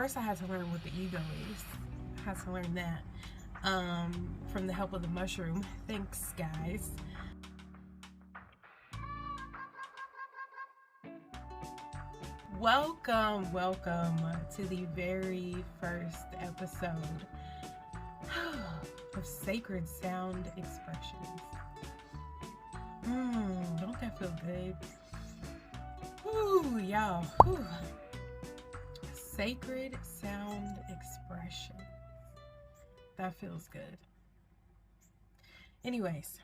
first I had to learn what the ego is. I had to learn that from the help of the mushroom. Thanks, guys. Welcome to the very first episode of Sacred Sound Expressions. Don't that feel good? Ooh, y'all. Ooh. Sacred Sound Expression. That feels good. Anyways,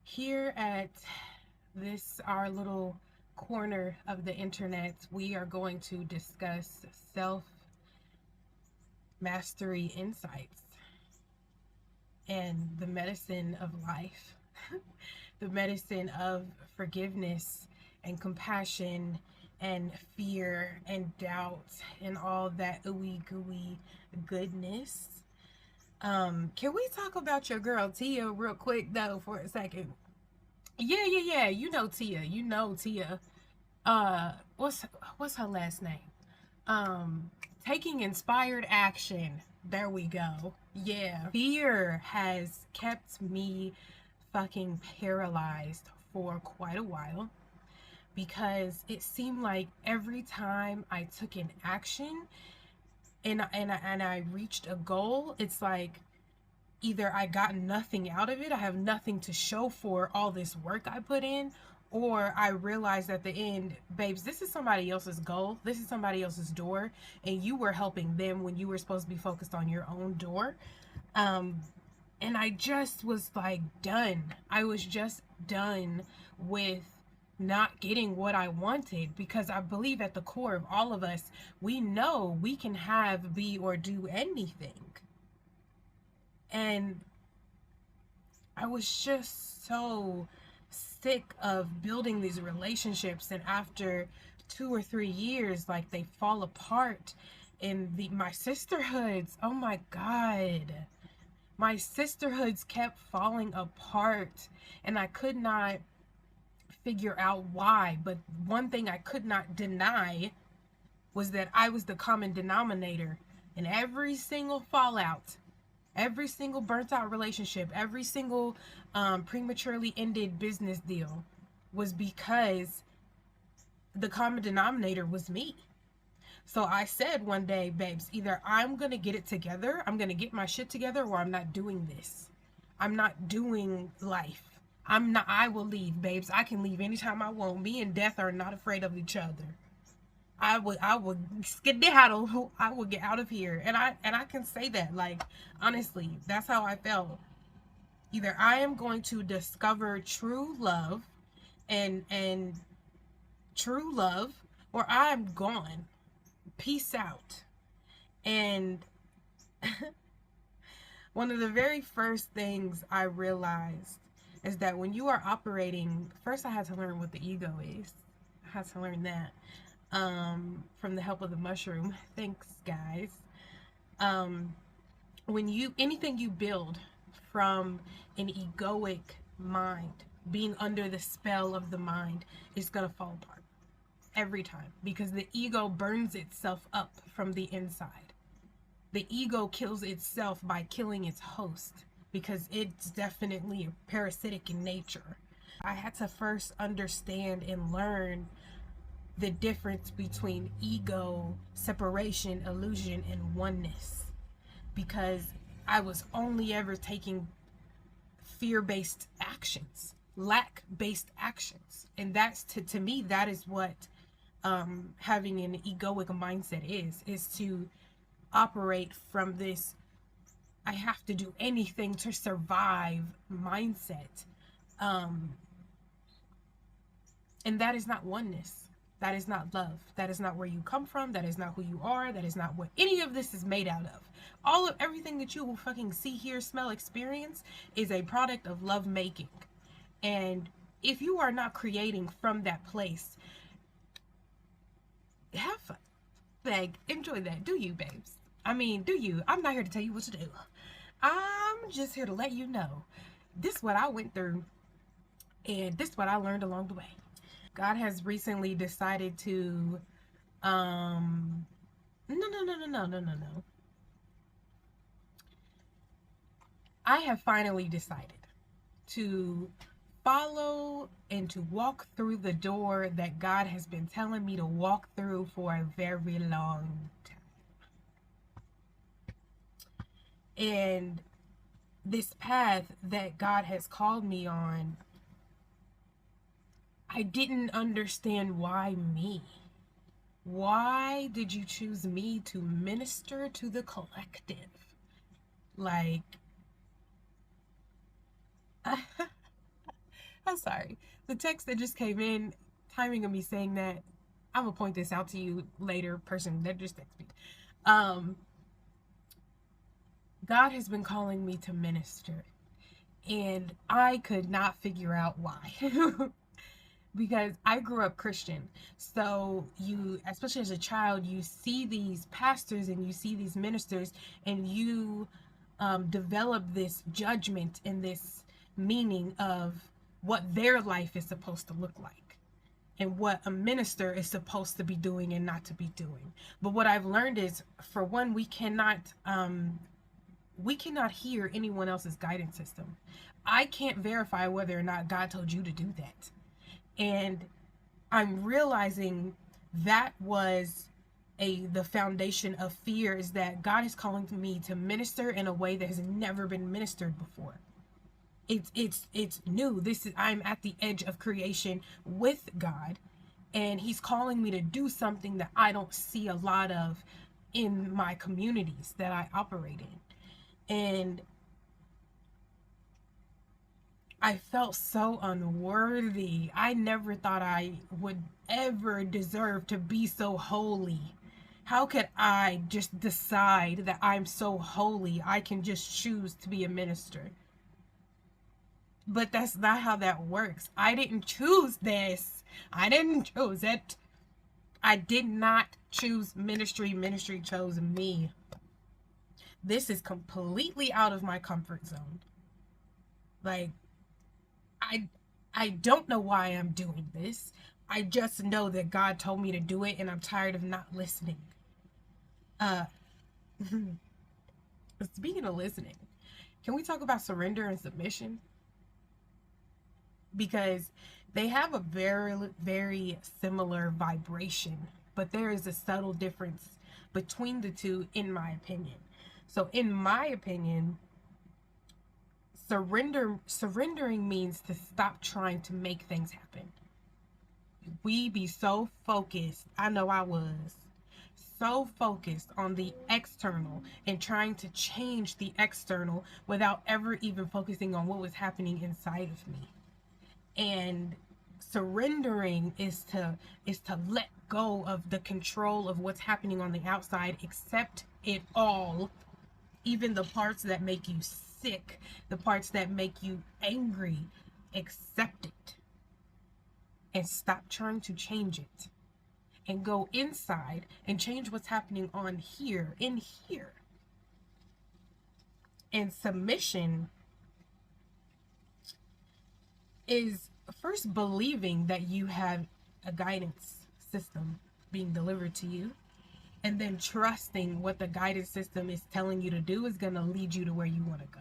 here at this, our little corner of the internet, we are going to discuss self-mastery insights and the medicine of life, the medicine of forgiveness and compassion and fear and doubt and all that ooey gooey goodness. Can we talk about your girl Tia real quick though for a second? Yeah. You know Tia. What's her last name? Taking inspired action. There we go. Yeah. Fear has kept me fucking paralyzed for quite a while because it seemed like every time I took an action and I reached a goal, it's like either I got nothing out of it, I have nothing to show for all this work I put in, or I realized at the end, babes, this is somebody else's goal, this is somebody else's door, and you were helping them when you were supposed to be focused on your own door. And I just was like done. I was just done with not getting what I wanted, because I believe at the core of all of us, we know we can have, be, or do anything. And I was just so sick of building these relationships, and after 2 or 3 years, like, they fall apart. And my sisterhoods, oh my God, my sisterhoods kept falling apart, and I could not figure out why. But one thing I could not deny was that I was the common denominator in every single fallout, every single burnt out relationship, every single prematurely ended business deal, was because the common denominator was me. So I said one day, babes, either I'm going to get it together, I'm going to get my shit together, or I'm not doing this. I'm not doing life. I will leave, babes. I can leave anytime I want. Me and death are not afraid of each other. I would skedaddle. I would get out of here. And I can say that, like, honestly, that's how I felt. Either I am going to discover true love and true love, or I'm gone. Peace out. And one of the very first things I realized is that when you are operating, first I had to learn what the ego is. I had to learn that from the help of the mushroom. Thanks, guys. Anything you build from an egoic mind, being under the spell of the mind, is gonna fall apart every time, because the ego burns itself up from the inside. The ego kills itself by killing its host, because it's definitely parasitic in nature. I had to first understand and learn the difference between ego, separation, illusion, and oneness, because I was only ever taking fear-based actions, lack-based actions, and that's to me, that is what having an egoic mindset is to operate from this I have to do anything to survive mindset. And that is not oneness. That is not love. That is not where you come from. That is not who you are. That is not what any of this is made out of. Everything that you will fucking see, hear, smell, experience is a product of love making. And if you are not creating from that place, have fun. Like, enjoy that. Do you, babes? I mean, do you? I'm not here to tell you what to do. I'm just here to let you know this is what I went through, and this is what I learned along the way. God has recently decided to Um, no. I have finally decided to follow and to walk through the door that God has been telling me to walk through for a very long time. And this path that God has called me on, I didn't understand why me. Why did you choose me to minister to the collective? Like, I'm sorry. The text that just came in, timing of me saying that, I'm gonna point this out to you later, person that just texted me. Um, God has been calling me to minister, and I could not figure out why. Because I grew up Christian. So you, especially as a child, you see these pastors and you see these ministers, and you develop this judgment and this meaning of what their life is supposed to look like and what a minister is supposed to be doing and not to be doing. But what I've learned is, for one, we cannot hear anyone else's guidance system. I can't verify whether or not God told you to do that. And I'm realizing that was the foundation of fear, is that God is calling me to minister in a way that has never been ministered before. It's new. I'm at the edge of creation with God, and he's calling me to do something that I don't see a lot of in my communities that I operate in. And I felt so unworthy. I never thought I would ever deserve to be so holy. How could I just decide that I'm so holy I can just choose to be a minister? But that's not how that works. I didn't choose this. I didn't choose it. I did not choose ministry. Ministry chose me. This is completely out of my comfort zone. Like, I don't know why I'm doing this. I just know that God told me to do it, and I'm tired of not listening. Uh, Speaking of listening, can we talk about surrender and submission? Because they have a very, very similar vibration, but there is a subtle difference between the two, in my opinion. So, in my opinion, surrendering means to stop trying to make things happen. We be so focused, I know I was so focused on the external and trying to change the external without ever even focusing on what was happening inside of me. And surrendering is to let go of the control of what's happening on the outside, accept it all, even the parts that make you sick, the parts that make you angry. Accept it and stop trying to change it, and go inside and change what's happening on here, in here. And submission is first believing that you have a guidance system being delivered to you, and then trusting what the guidance system is telling you to do is going to lead you to where you want to go.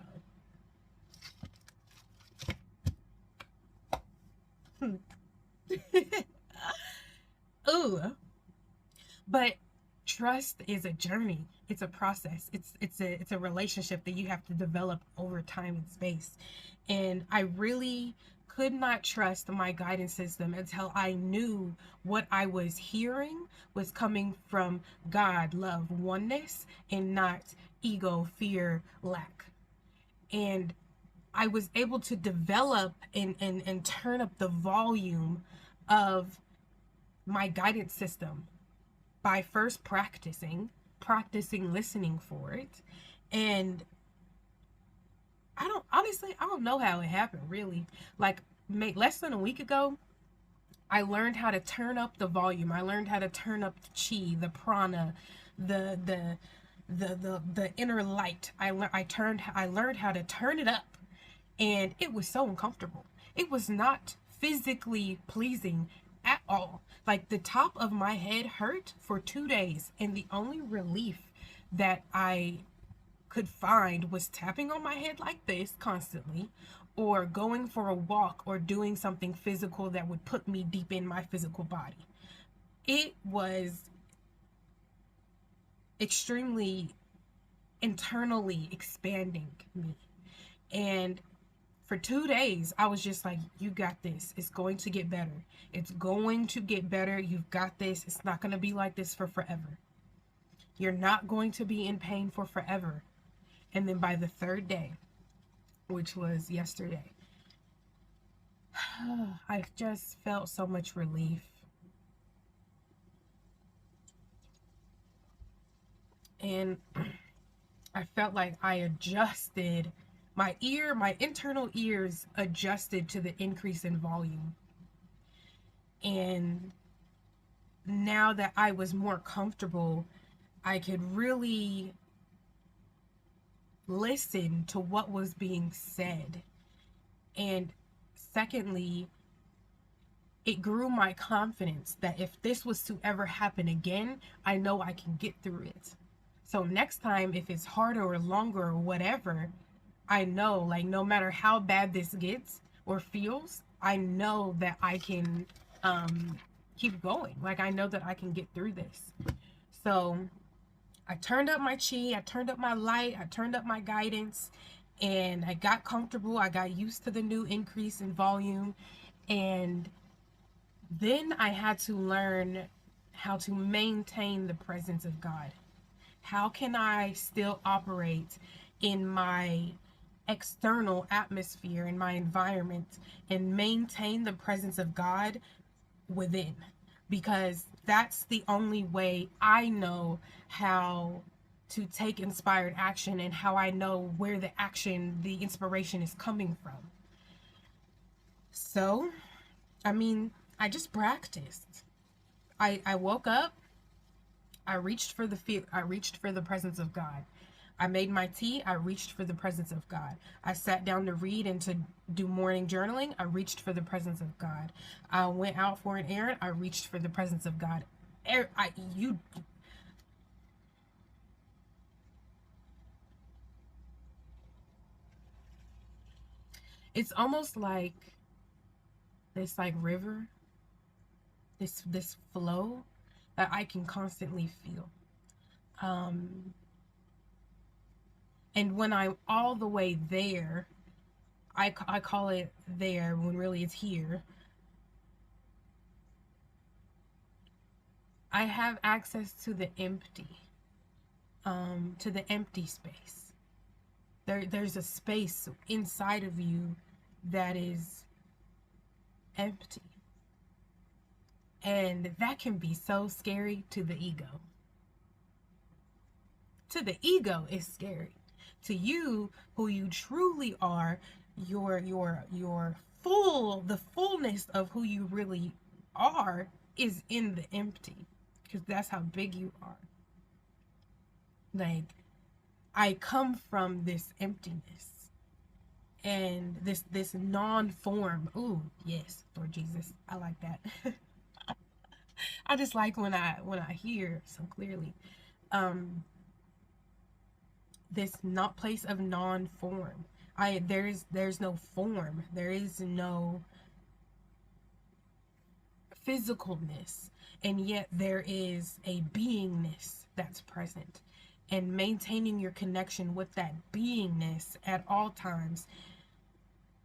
Ooh. But trust is a journey. It's a process. It's a relationship that you have to develop over time and space. And I really could not trust my guidance system until I knew what I was hearing was coming from God, love, oneness, and not ego, fear, lack. And I was able to develop and turn up the volume of my guidance system by first practicing listening for it. And I don't know how it happened, really. Like, less than a week ago, I learned how to turn up the volume. I learned how to turn up the chi, the prana, the inner light. I learned how to turn it up, and it was so uncomfortable. It was not physically pleasing at all. Like the top of my head hurt for 2 days, and the only relief that I could find was tapping on my head like this constantly, or going for a walk, or doing something physical that would put me deep in my physical body. It was extremely internally expanding me. And for 2 days, I was just like, you got this. It's going to get better. It's going to get better. You've got this. It's not going to be like this for forever. You're not going to be in pain for forever. And then by the third day, which was yesterday, I just felt so much relief. And I felt like I adjusted my internal ears adjusted to the increase in volume. And now that I was more comfortable, I could really listen to what was being said. And secondly, it grew my confidence that if this was to ever happen again, I know I can get through it. So next time, if it's harder or longer or whatever, I know, like, no matter how bad this gets or feels, I know that I can keep going. Like, I know that I can get through this. So I turned up my chi, I turned up my light, I turned up my guidance, and I got comfortable. I got used to the new increase in volume. And then I had to learn how to maintain the presence of God. How can I still operate in my external atmosphere, in my environment, and maintain the presence of God within? Because that's the only way I know how to take inspired action, and how I know where the action, the inspiration is coming from. So, I just practiced. I woke up, I reached for the presence of God. I made my tea, I reached for the presence of God. I sat down to read and to do morning journaling, I reached for the presence of God. I went out for an errand, I reached for the presence of God. It's almost like this, like, river, this flow that I can constantly feel. And when I'm all the way there, I call it there when really it's here. I have access to the empty space. There's a space inside of you that is empty. And that can be so scary to the ego. To the ego, it's scary. To you, who you truly are, your the fullness of who you really are is in the empty, because that's how big you are. Like, I come from this emptiness and this non-form. Ooh, yes, Lord Jesus, I like that. I just like when I hear so clearly. This not place of non-form. There's no form. There is no physicalness, and yet there is a beingness that's present. And maintaining your connection with that beingness at all times,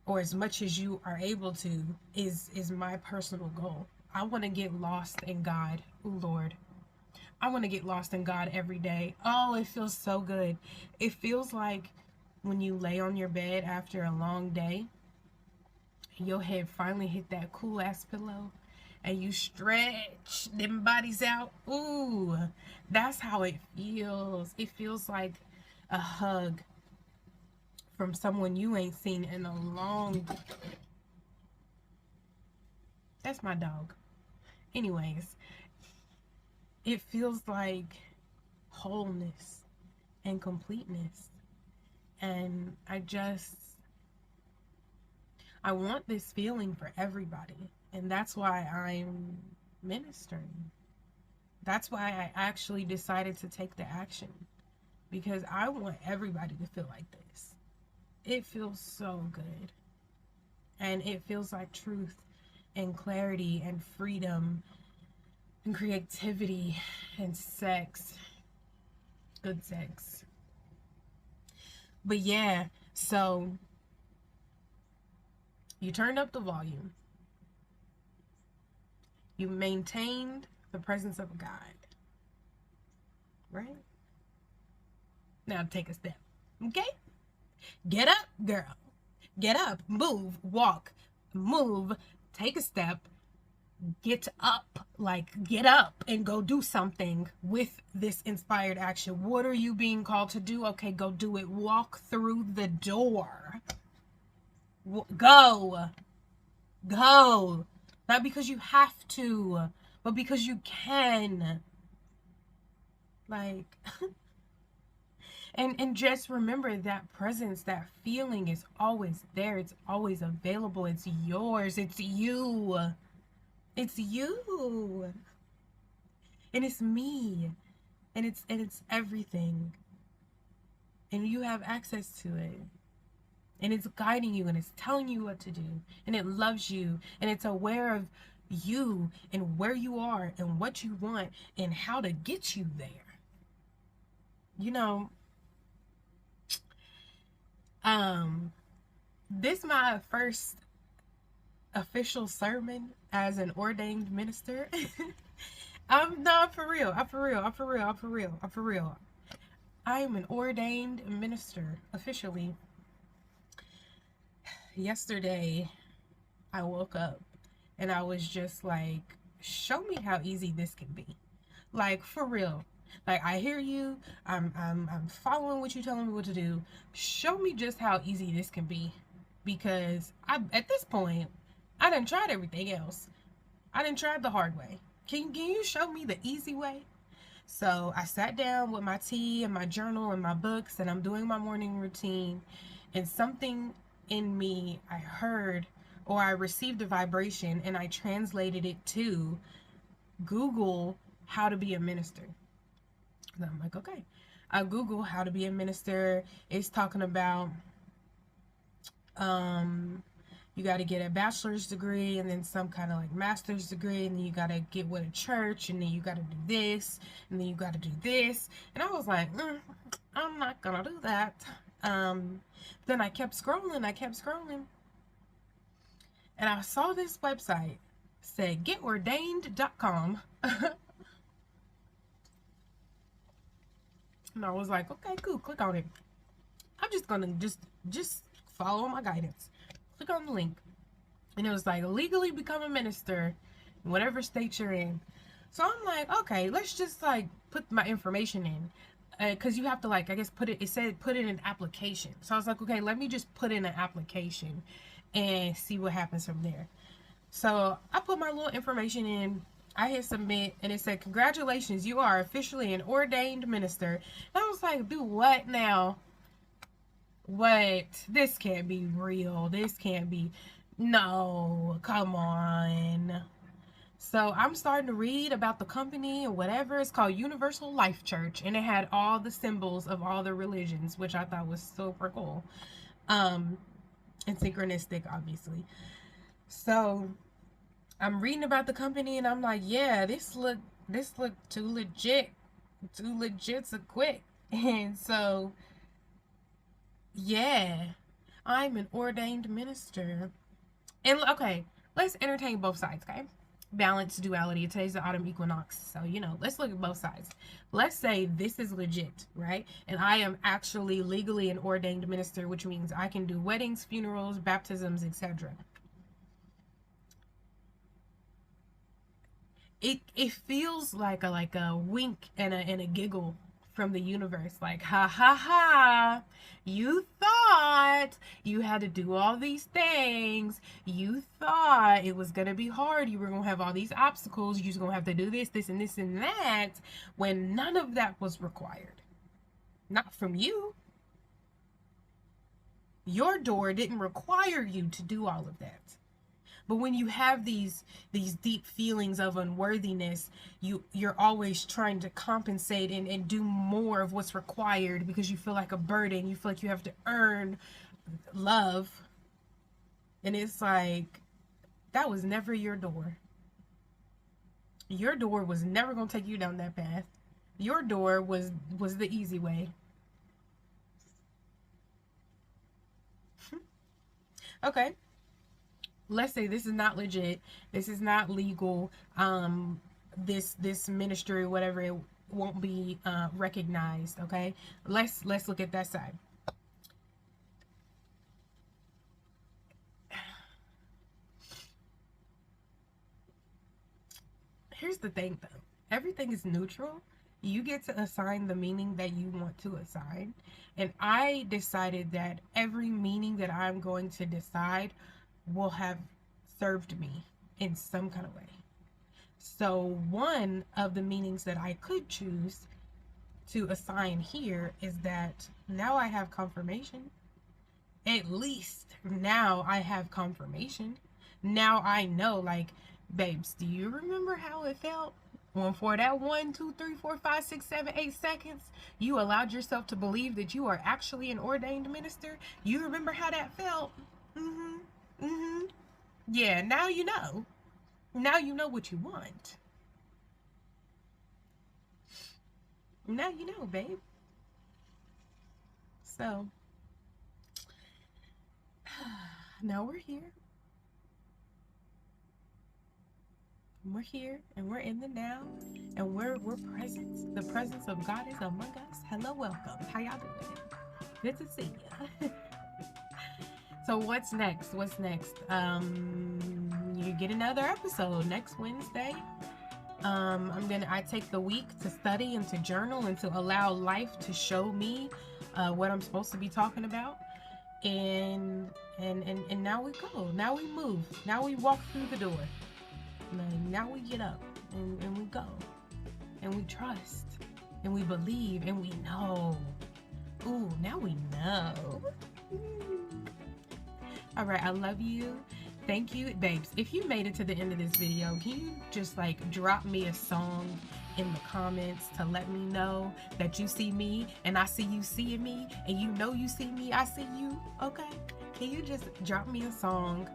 or as much as you are able to, is my personal goal. I want to get lost in God. Ooh, Lord. I want to get lost in God every day. Oh, it feels so good. It feels like when you lay on your bed after a long day, your head finally hit that cool ass pillow, and you stretch them bodies out. Ooh, that's how it feels. It feels like a hug from someone you ain't seen in a long... That's my dog. Anyways, it feels like wholeness and completeness. And I want this feeling for everybody. And that's why I'm ministering. That's why I actually decided to take the action, because I want everybody to feel like this. It feels so good. And it feels like truth and clarity and freedom and creativity and sex. Good sex. But yeah, so you turned up the volume. You maintained the presence of God. Right? Now take a step. Okay? Get up, girl. Get up. Move. Walk. Move. Take a step. Get up. Like, get up and go do something with this inspired action. What are you being called to do? Okay, go do it. Walk through the door. Go. Go. Not because you have to, but because you can. Like, and just remember that presence, that feeling is always there. It's always available. It's yours. It's you. It's you. And it's me. And it's everything. And you have access to it. And it's guiding you and it's telling you what to do. And it loves you. And it's aware of you and where you are and what you want and how to get you there. You know, this my first official sermon as an ordained minister. I'm for real. I'm for real. I'm for real. I'm for real. I'm for real. I am an ordained minister officially. Yesterday, I woke up and I was just like, show me how easy this can be. Like, for real. Like, I hear you. I'm following what you're telling me what to do. Show me just how easy this can be. Because at this point, I done tried everything else. I done tried the hard way. Can you show me the easy way? So I sat down with my tea and my journal and my books, and I'm doing my morning routine. And something in me, I heard, or I received a vibration, and I translated it to Google how to be a minister. And I'm like, okay. I Google how to be a minister. It's talking about you got to get a bachelor's degree and then some kind of like master's degree, and then you got to get with a church, and then you got to do this, and then you got to do this. And I was like, I'm not gonna do that. Then I kept scrolling, and I saw this website said getordained.com. And I was like, okay, cool, click on it. I'm just gonna just follow my guidance. Click on the link. And it was like, legally become a minister in whatever state you're in. So I'm like, okay, let's just like put my information in. Because you have to like, I guess it said put in an application. So I was like, okay, let me just put in an application and see what happens from there. So I put my little information in. I hit submit, and it said, congratulations, you are officially an ordained minister. And I was like, do what now? What? This can't be real. This can't be. No, come on. So I'm starting to read about the company or whatever. It's called Universal Life Church, and it had all the symbols of all the religions, which I thought was super cool. And synchronistic, obviously. So I'm reading about the company, and I'm like, yeah, this look too legit to quit. And so, yeah, I'm an ordained minister. And okay, let's entertain both sides, okay? Balance, duality. Today's the autumn equinox, so let's look at both sides. Let's say this is legit, right? And I am actually legally an ordained minister, which means I can do weddings, funerals, baptisms, etc. It feels like a wink and a giggle from the universe, like, ha ha ha, you thought you had to do all these things, you thought it was gonna be hard, you were gonna have all these obstacles, you was gonna have to do this and this and that, when none of that was required. Not from you. Your door didn't require you to do all of that. But when you have these deep feelings of unworthiness, you're always trying to compensate and do more of what's required because you feel like a burden. You feel like you have to earn love. And it's like, that was never your door. Your door was never going to take you down that path. Your door was the easy way. Okay. Let's say this is not legit. This is not legal. This ministry, whatever, it won't be recognized. Okay. Let's look at that side. Here's the thing, though. Everything is neutral. You get to assign the meaning that you want to assign. And I decided that every meaning that I'm going to decide will have served me in some kind of way. So one of the meanings that I could choose to assign here is that now I have confirmation. At least now I have confirmation. Now I know, like, babes, do you remember how it felt when for that 1, 2, 3, 4, 5, 6, 7, 8 seconds you allowed yourself to believe that you are actually an ordained minister? You remember how that felt? Yeah, now you know. Now you know what you want. Now you know, babe. So now we're here. We're here and we're in the now, and we're present. The presence of God is among us. Hello, welcome. How y'all doing? Good to see you. So what's next? What's next? You get another episode next Wednesday. I take the week to study and to journal and to allow life to show me what I'm supposed to be talking about. And now we go. Now we move. Now we walk through the door. Now we get up and we go. And we trust. And we believe and we know. Ooh, now we know. All right, I love you. Thank you, babes. If you made it to the end of this video, can you just like drop me a song in the comments to let me know that you see me and I see you seeing me, and you know you see me, I see you? Okay, can you just drop me a song?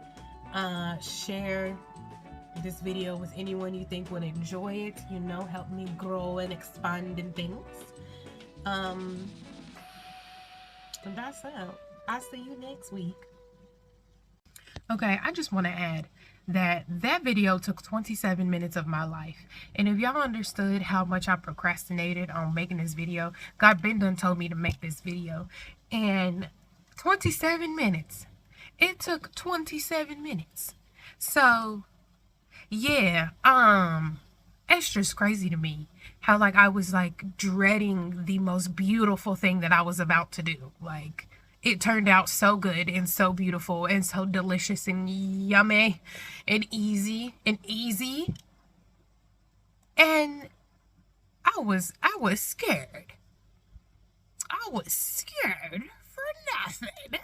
Share this video with anyone you think would enjoy it, you know, help me grow and expand in things. And that's it. I'll see you next week. Okay, I just want to add that video took 27 minutes of my life. And if y'all understood how much I procrastinated on making this video, God been done told me to make this video. And 27 minutes. It took 27 minutes. So, yeah, it's just crazy to me how, like, I was, like, dreading the most beautiful thing that I was about to do. Like, it turned out so good and so beautiful and so delicious and yummy and easy. And I was scared. I was scared for nothing.